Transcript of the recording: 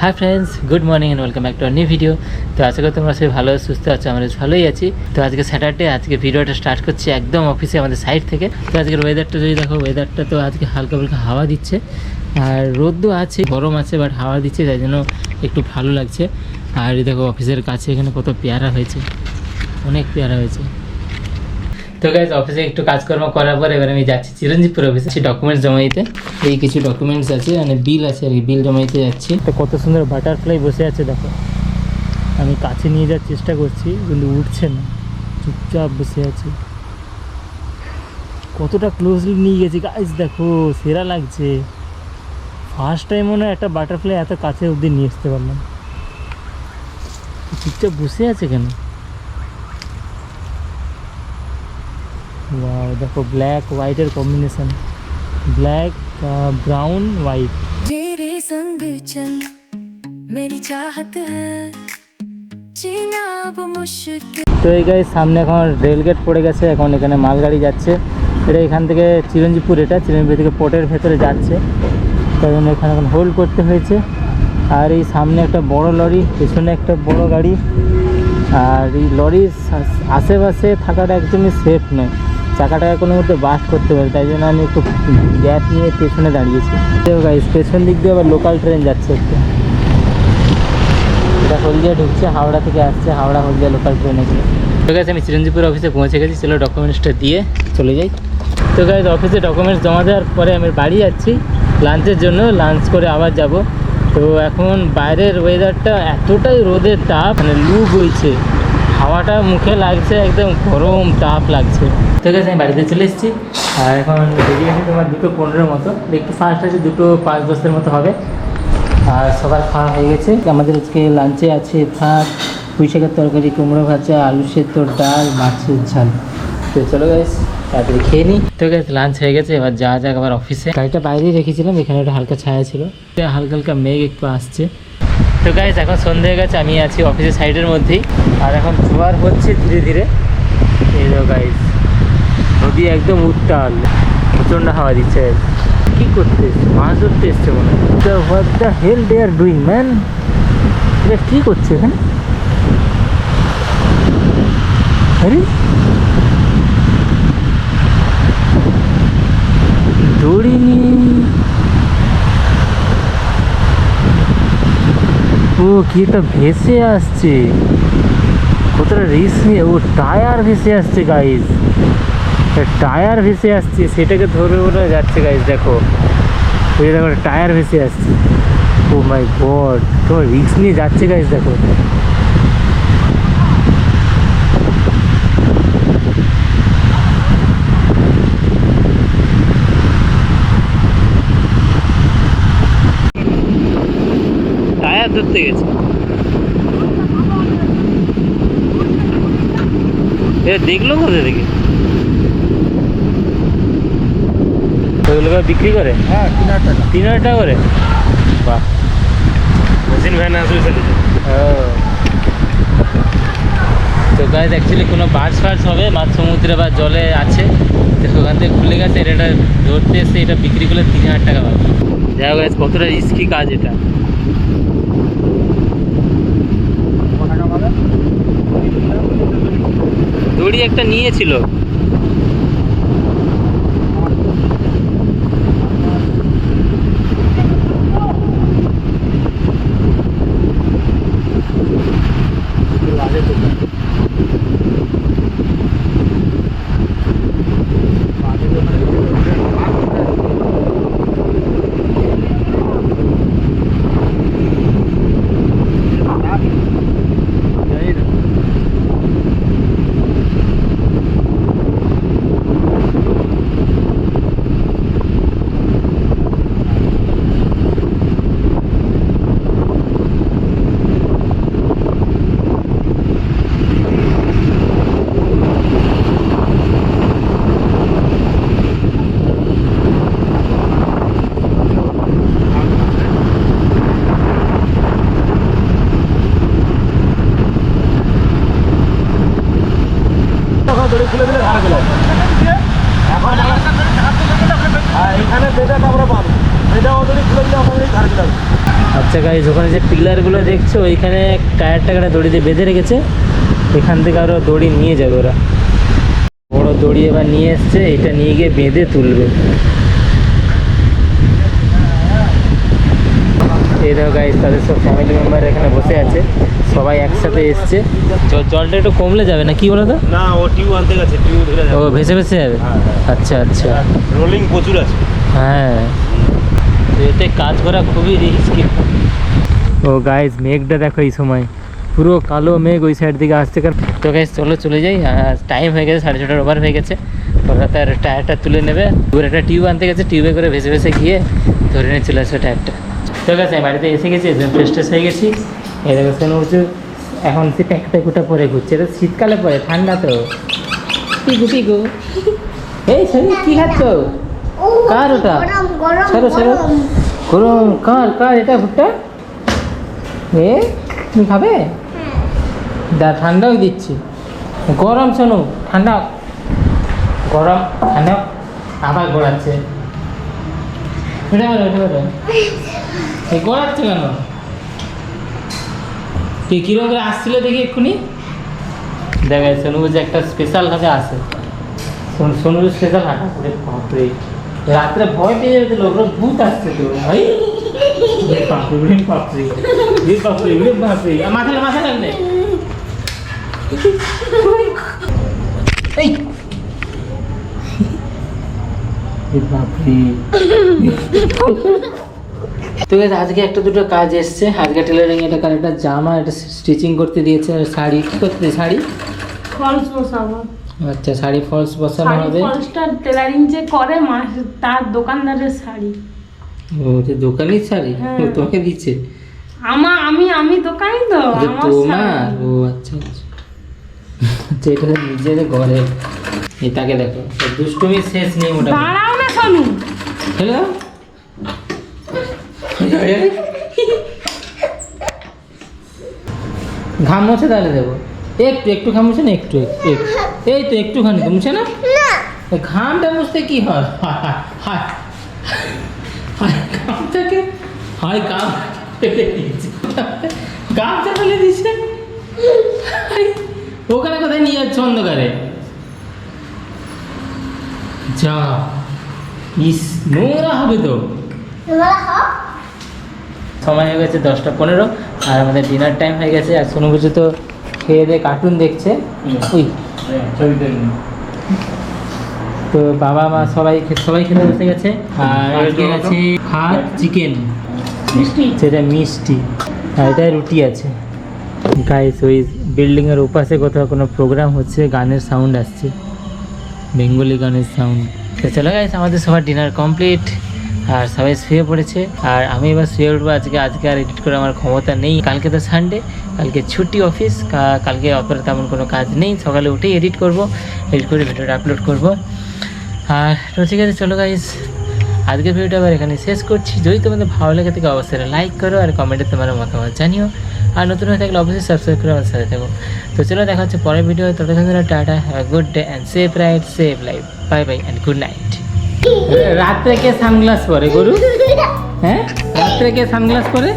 High friends, good morning and welcome back to our new video. তো আজকে তোমরা সবাই ভালো সুস্থ আছো, আমরা ভালোই আছি। তো আজকে স্যাটারডে, আজকে ভিডিওটা স্টার্ট করছি একদম অফিসে আমাদের সাইড থেকে। তো আজকের ওয়েদারটা যদি দেখো, ওয়েদারটা তো আজকে হালকা হালকা হাওয়া দিচ্ছে আর রোদও আছে, গরম আছে, বাট হাওয়া দিচ্ছে, তাই জন্য একটু ভালো লাগছে। আর দেখো অফিসের কাছে এখানে কত পেয়ারা হয়েছে, অনেক পেয়ারা হয়েছে। তো গাইজ অফিসে একটু কাজকর্ম করার পর এবার আমি যাচ্ছি চিরঞ্জীবপুর অফিসে ডকুমেন্টস জমা দিতে। এই কিছু ডকুমেন্টস আছে, মানে বিল আছে আর কি, বিল জমা দিতে যাচ্ছি। তো কত সুন্দর বাটারফ্লাই বসে আছে দেখো, আমি কাছে নিয়ে যাওয়ার চেষ্টা করছি কিন্তু উঠছে না, চুপচাপ বসে আছে। কতটা ক্লোজলি নিয়ে গেছি গাইজ, দেখো সেরা লাগছে। ফার্স্ট টাইম মনে হয় একটা বাটারফ্লাই এত কাছে অবধি নিয়ে আসতে পারলাম। চুপচাপ বসে আছে কেন? वाह देखो, black white combination, black brown white. तेरे संग चल मेरी चाहत है जीना अब मुश्किल। তো এই গাড়ির সামনে এখন রেলগেট পড়ে গেছে, এখন এখানে মালগাড়ি যাচ্ছে। এটা এখান থেকে চিরঞ্জীবপুর, এটা চিরঞ্জীবপুর থেকে পোর্টের ভেতরে যাচ্ছে, তাই জন্য এখানে এখন হোল্ড করতে হয়েছে। আর এই সামনে একটা বড় লরি, পেছনে একটা বড় গাড়ি, আর এই লরির আশেপাশে থাকাটা একদমই সেফ নয়, চাকাটাকে কোনো মধ্যে বাস্ট করতে পারে, তাই জন্য আমি একটু গ্যাপ নিয়ে পেছনে দাঁড়িয়েছি। গাইস পেছন দিক দিয়ে আবার লোকাল ট্রেন যাচ্ছে একটা, এটা হলদিয়া ঢুকছে, হাওড়া থেকে আসছে, হাওড়া হলদিয়া লোকাল ট্রেন এগুলো। তো গাইস আমি চিরঞ্জীবপুর অফিসে পৌঁছে গেছি, চলো ডকুমেন্টসটা দিয়ে চলে যাই। তো গাইস অফিসে ডকুমেন্টস জমা দেওয়ার পরে আমি বাড়ি যাচ্ছি লাঞ্চের জন্য, লাঞ্চ করে আবার যাব। তো এখন বাইরের ওয়েদারটা এতটাই রোদের তাপ, মানে লু বইছে, হাওয়াটা মুখে লাগছে, একদম গরম তাপ লাগছে। তো গাইস আমি বাড়িতে চলে এসেছি আর এখন বেরিয়ে গেছি তোমার 2:15 মতো, একটু ফাস্ট আছে, 2:05-10 মতো হবে। আর সবার খাওয়া হয়ে গেছে। আমাদের আজকে লাঞ্চে আছে ভাত, পুঁই শাকের তরকারি, কুমড়ো ভাজা, আলু সেদ্ধ, ডাল, মাছের ঝাল। তো চলো গাইস তাড়াতাড়ি খেয়ে নিই। তো গাইস লাঞ্চ হয়ে গেছে, এবার যাওয়া যাক আবার অফিসে। গাড়িটা বাইরেই রেখেছিলাম, এখানে একটা হালকা ছায়া ছিল, হালকা হালকা মেঘ একটু আসছে। তো গাইস এখন সন্ধ্যে হয়ে গেছে, আমি আছি অফিসের সাইডের মধ্যেই, আর এখন জোয়ার হচ্ছে ধীরে ধীরে। এই তো গাইস নদী একদম উত্তাল, প্রচণ্ড হাওয়া দিচ্ছে। কি করতে এসছে? মাছ ধরতে এসছে মনে হয়। What the hell they are doing man, এটা কী করছে এখানে? আরে দড়ি নিয়ে, ও কি একটা ভেসে আসছে, কতটা রিস্ক নিয়ে। ও টায়ার ভেসে আসছে গাইজ, টায়ার ভেসে আসছে, সেটাকে ধরে ওরা যাচ্ছে গাইজ। দেখো ওই দেখো টায়ার ভেসে আসছে। ও মাই গড, তোমার রিস্ক নিয়ে যাচ্ছে গাইজ, দেখো। টায়ার ধরতে গেছে, দেখলো কোথা থেকে? ওইগুলো বিক্রি করে? হ্যাঁ 3,000 টাকা। 3,000 টাকা করে? বাহ, মেশিন ভ্যান আসবে চলেছে। তো গাইজ অ্যাকচুয়ালি কোনো বাস ফার্স হবে মাঝ সমুদ্রে বা জলে আছে, তো সেখান থেকে খুলে গেছে, এটা ধরতে এসে এটা বিক্রি করলে 3,000 টাকা পাবে। যাই হোক গাইজ, কতটা রিস্কি কাজ এটা। দড়ি একটা নিয়েছিল, আচ্ছা গাইজ, ওখানে যে পিলারগুলো দেখছো ওইখানে টায়ারটা দড়ি দিয়ে বেঁধে রেখেছে, এখান থেকে আরও দড়ি নিয়ে যাবে ওরা। বড় দড়ি এবার নিয়ে এসছে, এটা নিয়ে গিয়ে বেঁধে তুলবে। এই দেখো গাইজ, তাদের সব ফ্যামিলি মেম্বার এখানে বসে আছে, সবাই একসাথে এসছে। জলটা একটু কমলে যাবে না কি বলো তো? না, ও টিউ আনতে গেছে, টিউ ধরে ও যাবে। ভেসে ভেসে যাবে। হ্যাঁ, আচ্ছা আচ্ছা। রোলিং প্রচুর আছে। হ্যাঁ, তো এতে কাজ করা খুবই রিস্কি। ও গাইজ, মেঘটা দেখো এই সময় পুরো কালো মেঘ ওই সাইড দিকে আসছে। তো গাইজ চলো চলে যাই, টাইম হয়ে গেছে, 6:30 ওভার হয়ে গেছে। ওরা তার টায়ারটা তুলে নেবে। ওর একটা টিউব আনতে গেছে, টিউবে করে ভেসে ভেসে গিয়ে ধরে নিয়ে চলে আসবে টায়ারটা। তো গাছ আমি বাড়িতে এসে গেছি, ফ্রেশ ট্রেশ হয়ে গেছি। এই দেখো শোনো হচ্ছে এখন সে প্যাকটা পরে ঘুরছে। এটা শীতকালে পরে, ঠান্ডা তো। পিকু পিকু, এই শরীর কি খাচ্ছ? কার ওটা? সরো সরো, গরম। কার এটা ভুট্টা? এ তুমি খাবে? দা ঠান্ডাও দিচ্ছি। গরম শোনো, ঠান্ডা গরম ঠান্ডা আবার গড়াচ্ছে। উঠে বেরো উঠে বেরো, এই গড়াচ্ছে কেন? তুই কিরকম করে আসছিল দেখি এক্ষুনি। দেখা যায় সোনু যে একটা স্পেশালভাবে আসে। সোনুর স্পেশাল হাঁটা করে বাপরে, রাত্রে ভয় পেয়ে যাবে তো, লোকরা ভূত আসছে তো ভাই। বাপরে বাপরে বাপরে বাপরে, মাথা লাগবে। এই বাপরে। তো আজকে একটা দুটো কাজ এসছে। আজকে টেলারিং এটা একটা জামা এটা স্টিচিং করতে দিয়েছে, আর শাড়ি কি করতে দিয়ে শাড়ি ফলস বসাবো। আচ্ছা, শাড়ি ফলস বসানো শাড়ি হবে। ফলসটা টেলারিং যে করে মাস, তার দোকানদারের শাড়ি। ও তো দোকানের শাড়ি, হ্যাঁ। ও তোমাকে দিচ্ছে? আমি দোকানি তো, আচ্ছা, আমার তোমার? শাড়ি। ও আচ্ছা আচ্ছা। আচ্ছা, এটা নিজেদের ঘরে। এই তাকে দেখো, দুষ্টুমি শেষ নেই মোটামুটি। দাঁড়াও না সোনু। হ্যালো, ঘাম মুছে তাহলে দেবো। একটু ঘাম মুছে না, একটু এই তো একটুখানি তো মুছে না। এই ঘামটা মুছতে কি হয়? হায় ঘামটাকে, হয় গাম ফেলে দিয়েছে, গামটা ফেলে দিয়েছে। ওখানে কোথায় নিয়ে যাচ্ছে অন্ধকারে? যা, ইস নোংরা হবে তো। সময় হয়ে গেছে 10:15, আর আমাদের ডিনার টাইম হয়ে গেছে। আর সোনু বুঝে তো খেয়ে দিয়ে কার্টুন দেখছে। ওই তো বাবা মা সবাই খেতে বসে গেছে। আর আজকে আছে ভাত, চিকেন, সেটা মিষ্টি, আর এটা রুটি আছে। গাইস, ওই বিল্ডিংয়ের ওপাশে কোথাও কোনো প্রোগ্রাম হচ্ছে, গানের সাউন্ড আসছে, বেঙ্গলি গানের সাউন্ড। তো চলো গাইস, আমাদের সবার ডিনার কমপ্লিট, আর সবাই শুয়ে পড়েছে। আর আমি এবার শুয়ে উঠবো। আজকে আর এডিট করে আমার ক্ষমতা নেই। কালকে তো সানডে, কালকে ছুটি অফিস, কালকে অপরে তেমন কোনো কাজ নেই। সকালে উঠেই এডিট করে ভিডিওটা আপলোড করব। আর তো ঠিক আছে, চলো গাইস, আজকের ভিডিওটা আবার এখানে শেষ করছি। যদি তোমাদের ভালো লেগে থাকে অবশ্যই লাইক করো, আর কমেন্টে তোমার মতামত জানিও। আর নতুন হয়ে থাকলে অবশ্যই সাবস্ক্রাইব করে আমার সাথে থাকো। তো চলো, দেখা হচ্ছে পরের ভিডিও। ততক্ষণ tata, have good day and safe ride, safe life, bye bye and good night. রাত্রে কে সানগ্লাস পরে গরু? হ্যাঁ, রাত্রে কে সানগ্লাস পরে?